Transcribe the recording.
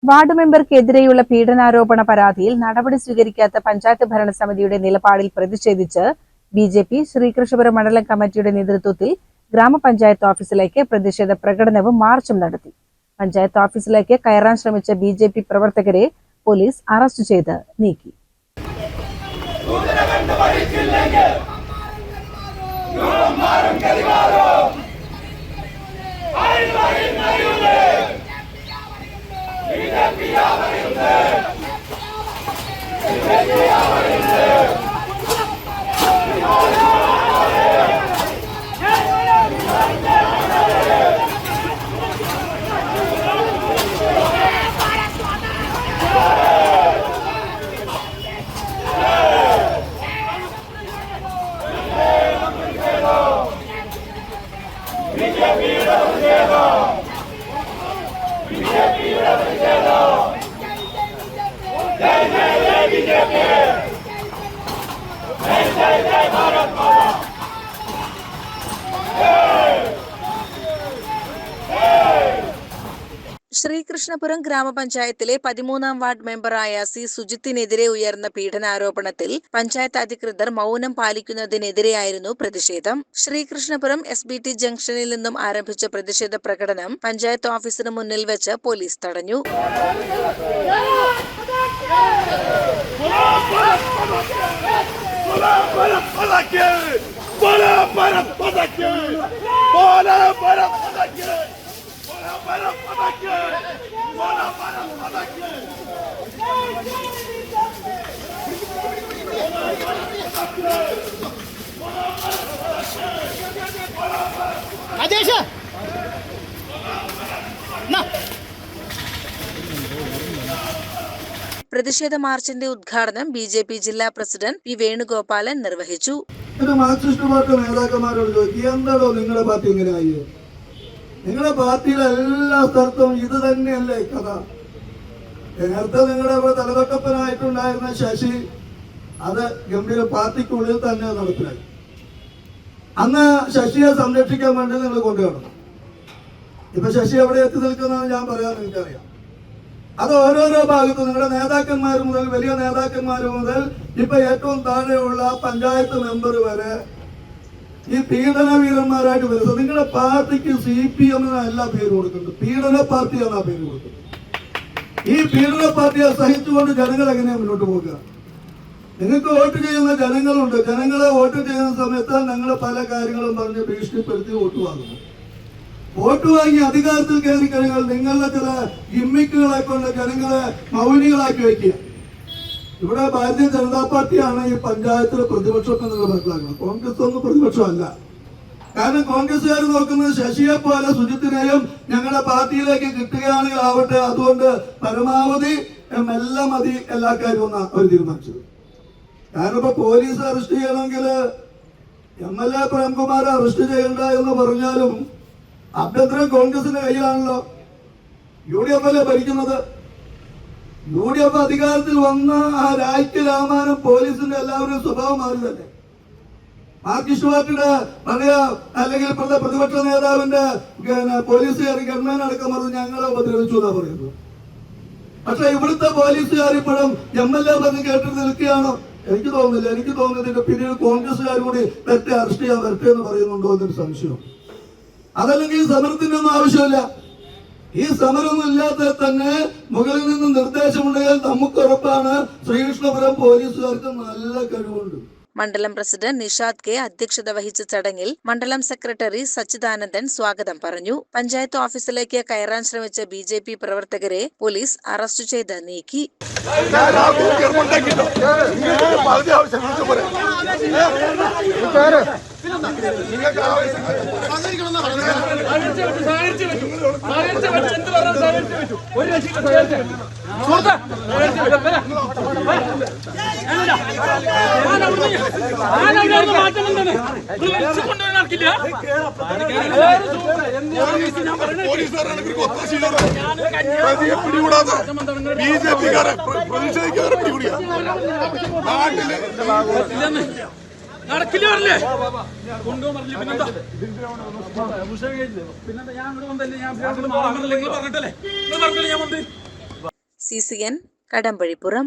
Ward മെമ്പർക്കെതിരെയുള്ള പീഡനാരോപണ പരാതിയിൽ നടപടി സ്വീകരിക്കാത്ത പഞ്ചായത്ത് ഭരണസമിതിയുടെ നിലപാടിൽ പ്രതിഷേധിച്ച് ബിജെപി ശ്രീകൃഷ്ണപുരം മണ്ഡലം കമ്മിറ്റിയുടെ നേതൃത്വത്തിൽ ഗ്രാമപഞ്ചായത്ത് ഓഫീസിലേക്ക് പ്രതിഷേധ പ്രകടനവും മാർച്ചും നടത്തി. പഞ്ചായത്ത് ഓഫീസിലേക്ക് കയറാൻ ശ്രമിച്ച ബിജെപി പ്രവർത്തകരെ പോലീസ് അറസ്റ്റ് ചെയ്ത് നീക്കി. ശ്രീകൃഷ്ണപുരം ഗ്രാമപഞ്ചായത്തിലെ 13-ാം വാർഡ് മെമ്പറായ സി സുജിത്തിനെതിരെ ഉയർന്ന പീഡനാരോപണത്തിൽ പഞ്ചായത്ത് അധികൃതർ മൗനം പാലിക്കുന്നതിനെതിരെയായിരുന്നു പ്രതിഷേധം. ശ്രീകൃഷ്ണപുരം SBT ജംഗ്ഷനിൽ നിന്നും ആരംഭിച്ച പ്രതിഷേധ പ്രകടനം പഞ്ചായത്ത് ഓഫീസിന് മുന്നിൽ വെച്ച് പോലീസ് തടഞ്ഞു. പ്രതിഷേധ മാർച്ചിന്റെ ഉദ്ഘാടനം BJP ജില്ലാ പ്രസിഡന്റ് പി വേണുഗോപാലൻ നിർവഹിച്ചു. മാർക്സിസ്റ്റ് പാർട്ടി നേതാക്കന്മാരോട് ചോദിക്കുക, എന്താണോ നിങ്ങളുടെ പാർട്ടി ഇങ്ങനെയായി? നിങ്ങളുടെ പാർട്ടിയിലെ എല്ലാ സ്ഥലത്തും ഇത് തന്നെയല്ലേ കഥ? നേരത്തെ നിങ്ങളുടെ തലതൊട്ടപ്പനായിട്ടുണ്ടായിരുന്ന ശശി അത് ഗംഭീര പാർട്ടിക്കുള്ളിൽ തന്നെ നടപ്പിലായി. അന്ന് ശശിയെ സംരക്ഷിക്കാൻ വേണ്ടി നിങ്ങൾ കൊണ്ടുവരണം. ഇപ്പൊ ശശി എവിടെ എത്തി നിൽക്കുന്നതെന്ന് ഞാൻ പറയാൻ എനിക്കറിയാം. അത് ഓരോരോ ഭാഗത്തും നിങ്ങളുടെ നേതാക്കന്മാർ മുതൽ വലിയ നേതാക്കന്മാർ മുതൽ ഇപ്പൊ ഏറ്റവും താഴെയുള്ള പഞ്ചായത്ത് മെമ്പർ വരെ ഈ പീഡന വീരന്മാരായിട്ട് വരുന്നത്. നിങ്ങളുടെ പാർട്ടിക്ക് CPM എന്നല്ല പേര് കൊടുക്കുന്നത്, പീഡന പാർട്ടി എന്നാ പേര് കൊടുക്കുന്നത്. ഈ പീഡന പാർട്ടിയെ സഹിച്ചുകൊണ്ട് ജനങ്ങൾ എങ്ങനെയാണ് മുന്നോട്ട് പോകുക? നിങ്ങൾക്ക് വോട്ട് ചെയ്യുന്ന ജനങ്ങളുണ്ട്. ജനങ്ങളെ വോട്ട് ചെയ്യുന്ന സമയത്ത് ഞങ്ങൾ പല കാര്യങ്ങളും പറഞ്ഞ് ഭീഷണിപ്പെടുത്തി വോട്ട് വാങ്ങുന്നു. വോട്ട് വാങ്ങി അധികാരത്തിൽ കയറി കഴിഞ്ഞാൽ നിങ്ങളുടെ ചില ഗിമ്മിക്കുകളെ കൊണ്ട് ജനങ്ങളെ മൗനികളാക്കി വയ്ക്കുക. ഇവിടെ ഭാരതീയ ജനതാ പാർട്ടിയാണ് ഈ പഞ്ചായത്തിലെ പ്രതിപക്ഷം എന്നുള്ള മനസ്സിലാക്കണം. കോൺഗ്രസ് ഒന്നും പ്രതിപക്ഷമല്ല. കാരണം കോൺഗ്രസ്സുകാർ നോക്കുന്നത് ശശിയെ പോലെ സുജിത്തിനെയും ഞങ്ങളുടെ പാർട്ടിയിലേക്ക് കിട്ടുകയാണെങ്കിൽ ആവട്ടെ, അതുകൊണ്ട് പരമാവധി മെല്ലെ മതി എല്ലാ കാര്യവും അവർ തീരുമാനിച്ചത്. കാരണം ഇപ്പൊ പോലീസ് അറസ്റ്റ് ചെയ്യണമെങ്കിൽ MLA പ്രേംകുമാരെ അറസ്റ്റ് ചെയ്യണ്ട എന്ന് പറഞ്ഞാലും ആഭ്യന്തരം കോൺഗ്രസിന്റെ കയ്യിലാണല്ലോ. UDF അല്ലേ ഭരിക്കുന്നത്. UDF അധികാരത്തിൽ വന്ന ആ രാജ്യ രാമാനം പോലീസിന്റെ എല്ലാവരും സ്വഭാവം മാറി തന്നെ. മാർക്സിസ്റ്റ് പാർട്ടിയുടെ പഴയ അല്ലെങ്കിൽ ഇപ്പോഴത്തെ പ്രതിപക്ഷ നേതാവിന്റെ പോലീസുകാർ ഗവൺമെന്റ് അടക്കം പറഞ്ഞ് ഞങ്ങളെ ഉപദ്രവിച്ചു എന്നാ പറയുന്നത്. പക്ഷെ ഇവിടുത്തെ പോലീസുകാർ ഇപ്പോഴും MLA പറഞ്ഞ് കേട്ടിട്ട് നിൽക്കുകയാണോ? എനിക്ക് തോന്നുന്നില്ല. എനിക്ക് തോന്നുന്നതിന്റെ പിന്നീട് കോൺഗ്രസ്സുകാർ കൂടി വരട്ടെ, അറസ്റ്റ് ചെയ്യാൻ വരട്ടെ എന്ന് പറയുന്നുണ്ടോ എന്നൊരു സംശയം. അതല്ലെങ്കിൽ സമരത്തിന്റെ ഒന്നും ആവശ്യമില്ല. ഈ സമരമൊന്നും ഇല്ലാത്ത തന്നെ മുകളിൽ നിന്ന് നിർദ്ദേശമുണ്ടെങ്കിൽ നമുക്ക് ഉറപ്പാണ് ശ്രീകൃഷ്ണപുരം പോലീസുകാർക്ക് നല്ല കഴിവുണ്ട്. മണ്ഡലം പ്രസിഡന്റ് നിഷാദ് K അധ്യക്ഷത വഹിച്ച ചടങ്ങിൽ മണ്ഡലം സെക്രട്ടറി സച്ചിദാനന്ദൻ സ്വാഗതം പറഞ്ഞു. പഞ്ചായത്ത് ഓഫീസിലേക്ക് കയറാൻ ശ്രമിച്ച BJP പ്രവർത്തകരെ പോലീസ് അറസ്റ്റ് ചെയ്ത് നീക്കി. നടക്കില്ലേ പിന്നെന്താ ഞാൻ പറഞ്ഞിട്ടല്ലേ ഞാൻ CCN കടമ്പഴിപ്പുറം.